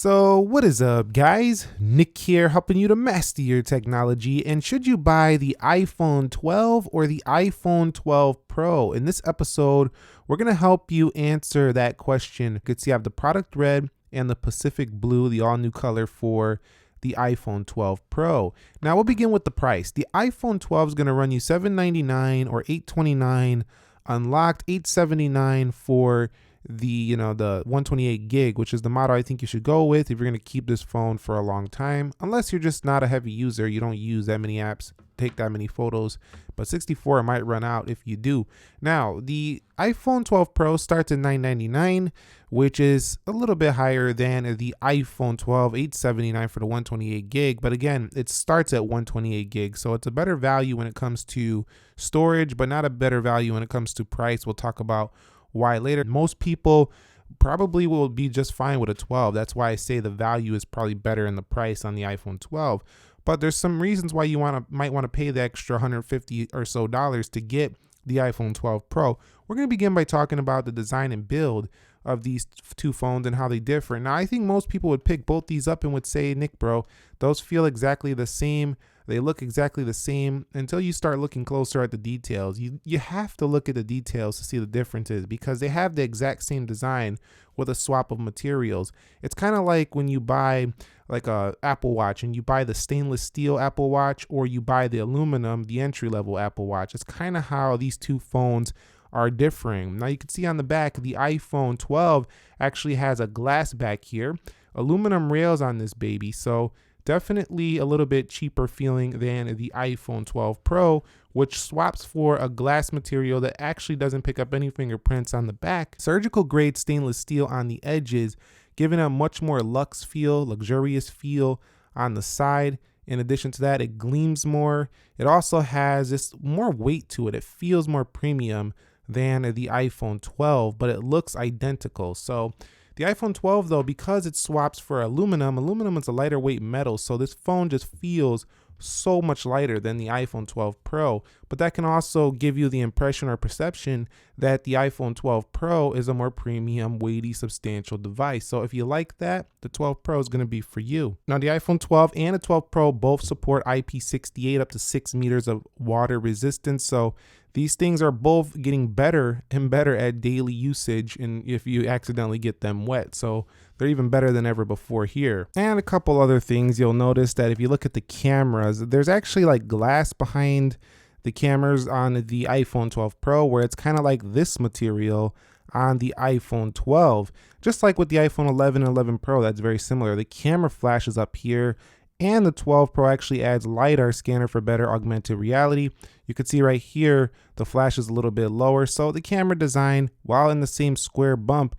So what is up, guys? Nick here, helping you to master your technology. And should you buy the iPhone 12 or the iPhone 12 Pro? In this episode, we're going to help you answer that question. You can see I have the product red and the Pacific blue, the all new color for the iPhone 12 Pro. Now we'll begin with the price. The iPhone 12 is going to run you $799 or $829 unlocked, $879 for the 128 gig, which is the model I think you should go with if you're going to keep this phone for a long time, unless you're just not a heavy user, you don't use that many apps, take that many photos, but 64 might run out if you do. Now the iPhone 12 Pro starts at $999, which is a little bit higher than the iPhone 12, $879 for the 128 gig, but again, it starts at 128 gig, so it's a better value when it comes to storage, but not a better value when it comes to price. We'll talk about why later. Most people probably will be just fine with a 12. That's why I say the value is probably better in the price on the iPhone 12. But there's some reasons why you might want to pay the extra $150 or so to get the iPhone 12 Pro. We're going to begin by talking about the design and build of these two phones and how they differ. Now, I think most people would pick both these up and would say, Nick, bro, those feel exactly the same. They look exactly the same until you start looking closer at the details. You have to look at the details to see the differences because they have the exact same design with a swap of materials. It's kind of like when you buy like a Apple Watch and you buy the stainless steel Apple Watch or you buy the aluminum, the entry-level Apple Watch. It's kind of how these two phones are differing. Now you can see on the back, the iPhone 12 actually has a glass back here, aluminum rails on this baby. So definitely a little bit cheaper feeling than the iPhone 12 Pro, which swaps for a glass material that actually doesn't pick up any fingerprints on the back. Surgical grade stainless steel on the edges, giving a much more luxe feel, luxurious feel on the side. In addition to that, it gleams more. It also has this more weight to it. It feels more premium than the iPhone 12, but it looks identical. So the iPhone 12, though, because it swaps for aluminum is a lighter weight metal, so this phone just feels so much lighter than the iPhone 12 Pro. But that can also give you the impression or perception that the iPhone 12 Pro is a more premium, weighty, substantial device. So if you like that, the 12 Pro is going to be for you. Now, the iPhone 12 and the 12 Pro both support IP68 up to 6 meters of water resistance. So these things are both getting better and better at daily usage, and if you accidentally get them wet. So they're even better than ever before here. And a couple other things, you'll notice that if you look at the cameras, there's actually like glass behind the cameras on the iPhone 12 Pro, where it's kind of like this material on the iPhone 12. Just like with the iPhone 11 and 11 Pro, that's very similar. The camera flash is up here, and the 12 Pro actually adds LiDAR scanner for better augmented reality. You can see right here, the flash is a little bit lower. So the camera design, while in the same square bump,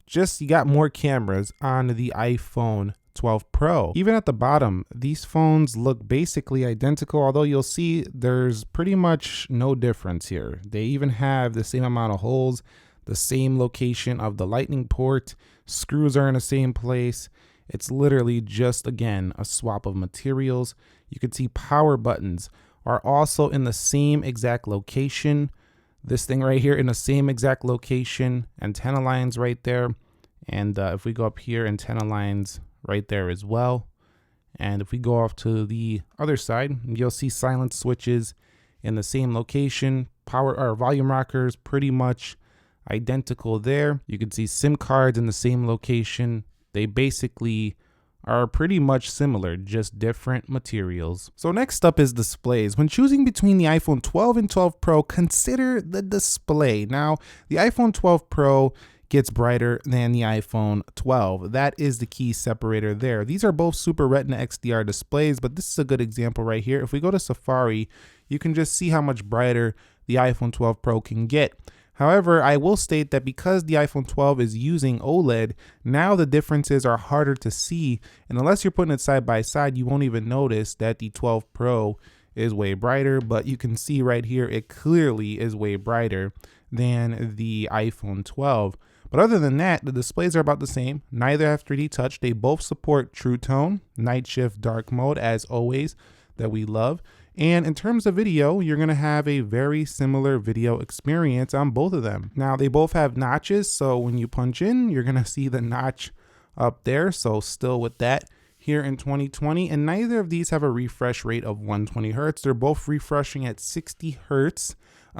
just you got more cameras on the iPhone 12 Pro. Even at the bottom, these phones look basically identical, although you'll see there's pretty much no difference here. They even have the same amount of holes, the same location of the lightning port, screws are in the same place. It's literally just, again, a swap of materials. You can see power buttons are also in the same exact location. This thing right here in the same exact location. Antenna lines right there. And if we go up here, antenna lines right there as well. And if we go off to the other side, you'll see silent switches in the same location. Power or volume rockers pretty much identical there. You can see SIM cards in the same location. They basically are pretty much similar, just different materials. So next up is displays. When choosing between the iPhone 12 and 12 Pro, consider the display. Now, the iPhone 12 Pro gets brighter than the iPhone 12. That is the key separator there. These are both Super Retina XDR displays, but this is a good example right here. If we go to Safari, you can just see how much brighter the iPhone 12 Pro can get. However, I will state that because the iPhone 12 is using OLED, now the differences are harder to see, and unless you're putting it side by side, you won't even notice that the 12 Pro is way brighter, but you can see right here, it clearly is way brighter than the iPhone 12. But other than that, the displays are about the same. Neither have 3D touch. They both support True Tone, Night Shift, Dark Mode, as always, that we love. And in terms of video, you're going to have a very similar video experience on both of them. Now, they both have notches, so when you punch in, you're going to see the notch up there. So still with that here in 2020, and neither of these have a refresh rate of 120 hertz. They're both refreshing at 60 hertz.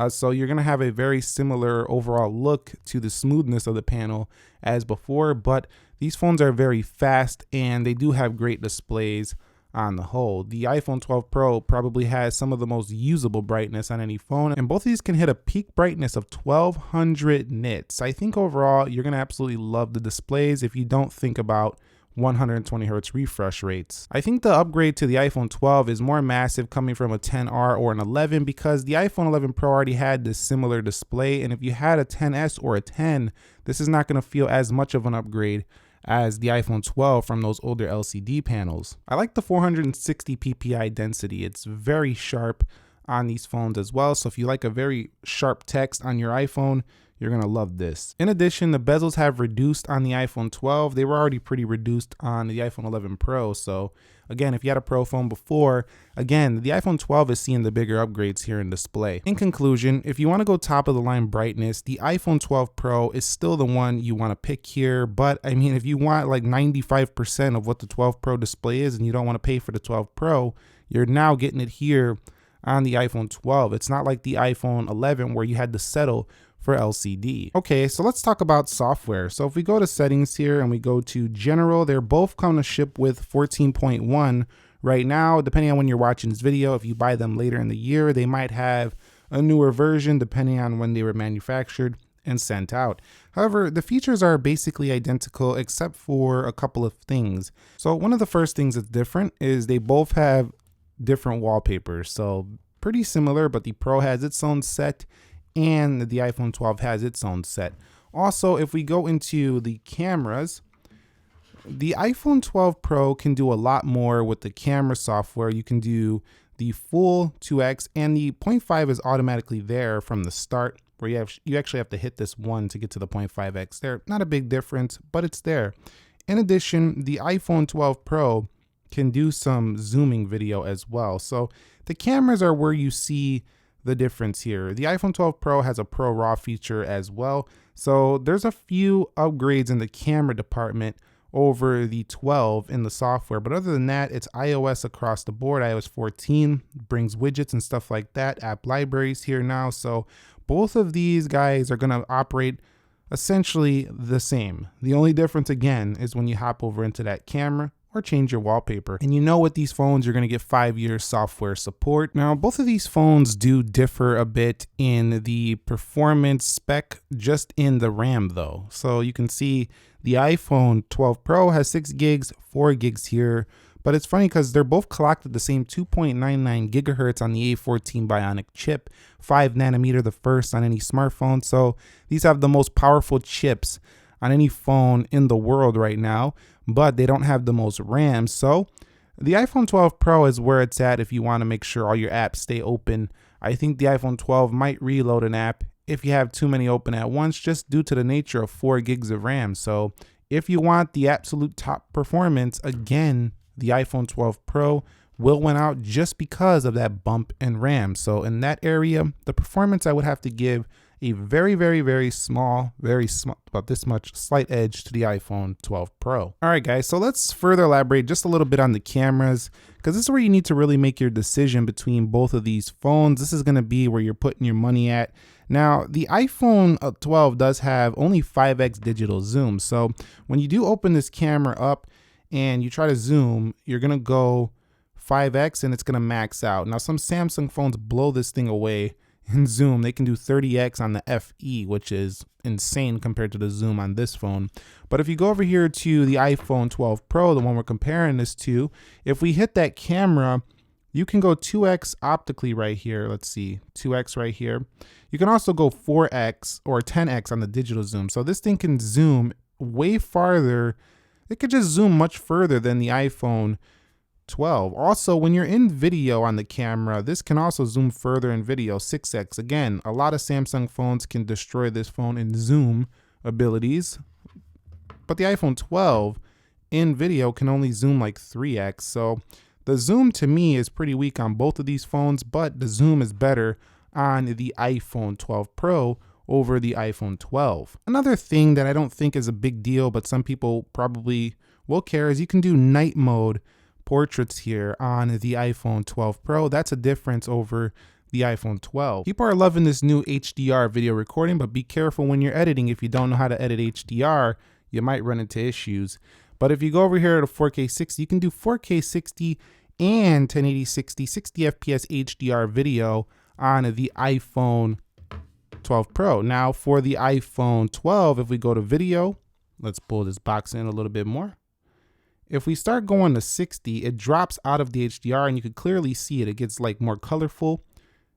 So you're going to have a very similar overall look to the smoothness of the panel as before, but these phones are very fast and they do have great displays on the whole. The iPhone 12 Pro probably has some of the most usable brightness on any phone, and both of these can hit a peak brightness of 1200 nits. I think overall you're going to absolutely love the displays if you don't think about 120 hertz refresh rates. I think the upgrade to the iPhone 12 is more massive coming from a 10R or an 11 because the iPhone 11 Pro already had this similar display, and if you had a 10S or a 10, this is not going to feel as much of an upgrade as the iPhone 12 from those older LCD panels. I like the 460 ppi density. It's very sharp on these phones as well, so if you like a very sharp text on your iPhone, you're gonna love this. In addition, the bezels have reduced on the iPhone 12. They were already pretty reduced on the iPhone 11 Pro. So again, if you had a Pro phone before, again, the iPhone 12 is seeing the bigger upgrades here in display. In conclusion, if you wanna go top of the line brightness, the iPhone 12 Pro is still the one you wanna pick here. But I mean, if you want like 95% of what the 12 Pro display is and you don't wanna pay for the 12 Pro, you're now getting it here on the iPhone 12. It's not like the iPhone 11 where you had to settle for LCD. Okay, so let's talk about software. So if we go to settings here and we go to general, they're both going to ship with 14.1 right now. Depending on when you're watching this video, if you buy them later in the year, they might have a newer version depending on when they were manufactured and sent out. However, the features are basically identical except for a couple of things. So one of the first things that's different is they both have different wallpapers. So pretty similar, but the Pro has its own set and the iPhone 12 has its own set. Also, if we go into the cameras, the iPhone 12 Pro can do a lot more with the camera software. You can do the full 2x, and the 0.5 is automatically there from the start, where you actually have to hit this one to get to the 0.5x there. Not a big difference, but it's there. In addition, the iPhone 12 Pro can do some zooming video as well. So the cameras are where you see the difference here. The iPhone 12 Pro has a Pro RAW feature as well. So there's a few upgrades in the camera department over the 12 in the software. But other than that, it's iOS across the board. iOS 14 brings widgets and stuff like that. App libraries here now. So both of these guys are going to operate essentially the same. The only difference again is when you hop over into that camera or change your wallpaper. And you know, with these phones, you're gonna get 5 years software support. Now, both of these phones do differ a bit in the performance spec, just in the RAM though. So you can see the iPhone 12 Pro has 6 gigs, 4 gigs here, but it's funny because they're both clocked at the same 2.99 gigahertz on the A14 Bionic chip, 5 nanometer, the first on any smartphone. So these have the most powerful chips on any phone in the world right now, but they don't have the most RAM. So the iPhone 12 Pro is where it's at if you want to make sure all your apps stay open. I think the iPhone 12 might reload an app if you have too many open at once, just due to the nature of 4 gigs of RAM. So if you want the absolute top performance, again, the iPhone 12 Pro will win out just because of that bump in RAM. So in that area, the performance, I would have to give a very small, about this much slight edge to the iPhone 12 Pro. All right, guys, so let's further elaborate just a little bit on the cameras, because this is where you need to really make your decision between both of these phones. This is gonna be where you're putting your money at. Now, the iPhone 12 does have only 5x digital zoom. So when you do open this camera up and you try to zoom, you're gonna go 5x and it's gonna max out. Now, some Samsung phones blow this thing away in zoom. They can do 30x on the FE, which is insane compared to the zoom on this phone. But if you go over here to the iPhone 12 Pro, the one we're comparing this to, if we hit that camera, you can go 2x optically right here. Let's see, 2x right here. You can also go 4x or 10x on the digital zoom. So this thing can zoom way farther. It could just zoom much further than the iPhone 12. Also, when you're in video on the camera, this can also zoom further in video, 6x. Again, a lot of Samsung phones can destroy this phone in zoom abilities, but the iPhone 12 in video can only zoom like 3x. So the zoom to me is pretty weak on both of these phones, but the zoom is better on the iPhone 12 Pro over the iPhone 12. Another thing that I don't think is a big deal, but some people probably will care, is you can do night mode portraits here on the iPhone 12 Pro. That's a difference over the iPhone 12. People are loving this new HDR video recording, but be careful when you're editing. If you don't know how to edit HDR, you might run into issues. But if you go over here to 4K 60, you can do 4K 60 and 1080 60 FPS HDR video on the iPhone 12 Pro. Now for the iPhone 12, if we go to video, let's pull this box in a little bit more. If we start going to 60, it drops out of the HDR and you can clearly see it. It gets like more colorful.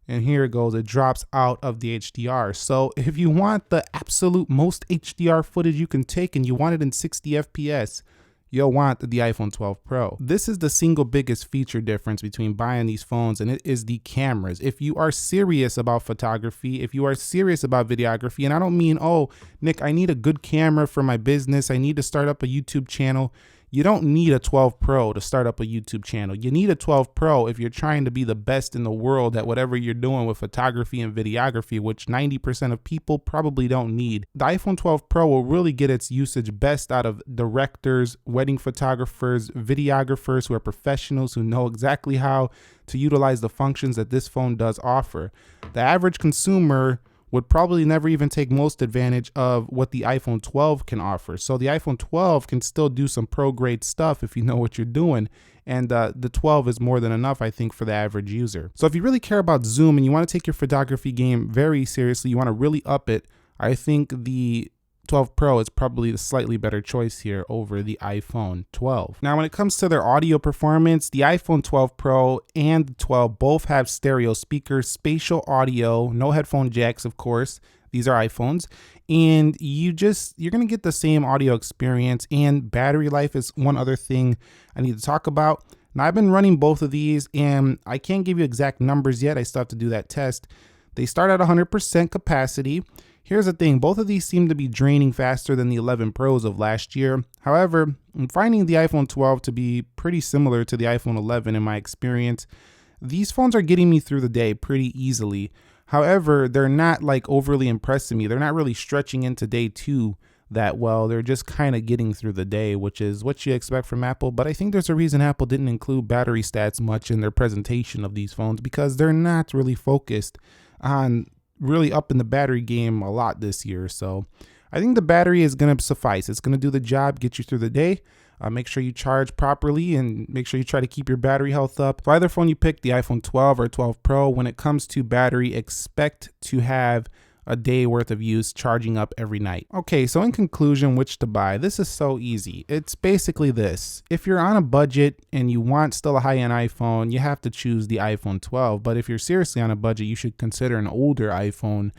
And here it goes, it drops out of the HDR. So if you want the absolute most HDR footage you can take and you want it in 60 FPS, you'll want the iPhone 12 Pro. This is the single biggest feature difference between buying these phones, and it is the cameras. If you are serious about photography, if you are serious about videography, and I don't mean, oh, Nick, I need a good camera for my business, I need to start up a YouTube channel. You don't need a 12 Pro to start up a YouTube channel. You need a 12 Pro if you're trying to be the best in the world at whatever you're doing with photography and videography, which 90% of people probably don't need. The iPhone 12 Pro will really get its usage best out of directors, wedding photographers, videographers who are professionals, who know exactly how to utilize the functions that this phone does offer. The average consumer would probably never even take most advantage of what the iPhone 12 can offer. So the iPhone 12 can still do some pro grade stuff if you know what you're doing. And the 12 is more than enough, I think, for the average user. So if you really care about zoom and you want to take your photography game very seriously, you want to really up it, I think the 12 Pro is probably the slightly better choice here over the iPhone 12. Now, when it comes to their audio performance, the iPhone 12 Pro and the 12 both have stereo speakers, spatial audio, no headphone jacks, of course. These are iPhones, and you're going to get the same audio experience. And battery life is one other thing I need to talk about. Now, I've been running both of these, and I can't give you exact numbers yet. I still have to do that test. They start at 100% capacity. Here's the thing, both of these seem to be draining faster than the 11 Pros of last year. However, I'm finding the iPhone 12 to be pretty similar to the iPhone 11 in my experience. These phones are getting me through the day pretty easily. However, they're not like overly impressing me. They're not really stretching into day two that well. They're just kind of getting through the day, which is what you expect from Apple. But I think there's a reason Apple didn't include battery stats much in their presentation of these phones, because they're not really focused on really up in the battery game a lot this year. So I think the battery is going to suffice. It's going to do the job, get you through the day. Make sure you charge properly and make sure you try to keep your battery health up. For either phone you pick, the iPhone 12 or 12 Pro, when it comes to battery, expect to have a day worth of use charging up every night. Okay, so in conclusion, which to buy? This is so easy. It's basically this. If you're on a budget and you want still a high-end iPhone, you have to choose the iPhone 12. But if you're seriously on a budget, you should consider an older iPhone.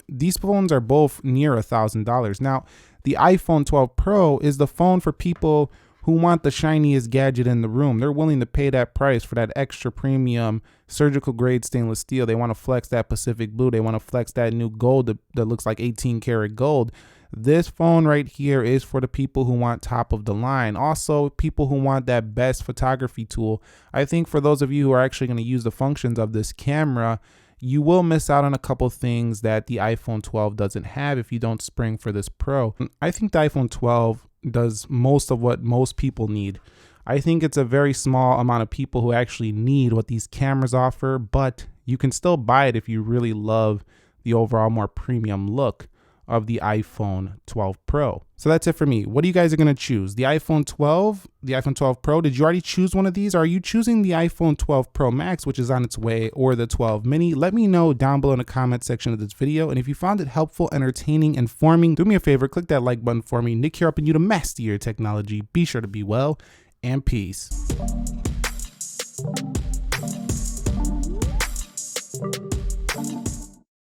These phones are both near $1,000. Now, the iPhone 12 Pro is the phone for people who want the shiniest gadget in the room. They're willing to pay that price for that extra premium surgical grade stainless steel. They want to flex that Pacific Blue. They want to flex that new gold that looks like 18 karat gold. This phone right here is for the people who want top of the line. Also, people who want that best photography tool. I think for those of you who are actually going to use the functions of this camera, you will miss out on a couple things that the iPhone 12 doesn't have if you don't spring for this Pro. I think the iPhone 12 does most of what most people need. I think it's a very small amount of people who actually need what these cameras offer, but you can still buy it if you really love the overall more premium look of the iPhone 12 Pro. So that's it for me. What do you guys are going to choose? The iPhone 12, the iPhone 12 Pro? Did you already choose one of these? Are you choosing the iPhone 12 Pro Max, which is on its way, or the 12 mini? Let me know down below in the comment section of this video. And if you found it helpful, entertaining, informing, do me a favor, click that like button for me. Nick here, helping you to master your technology. Be sure to be well, and peace.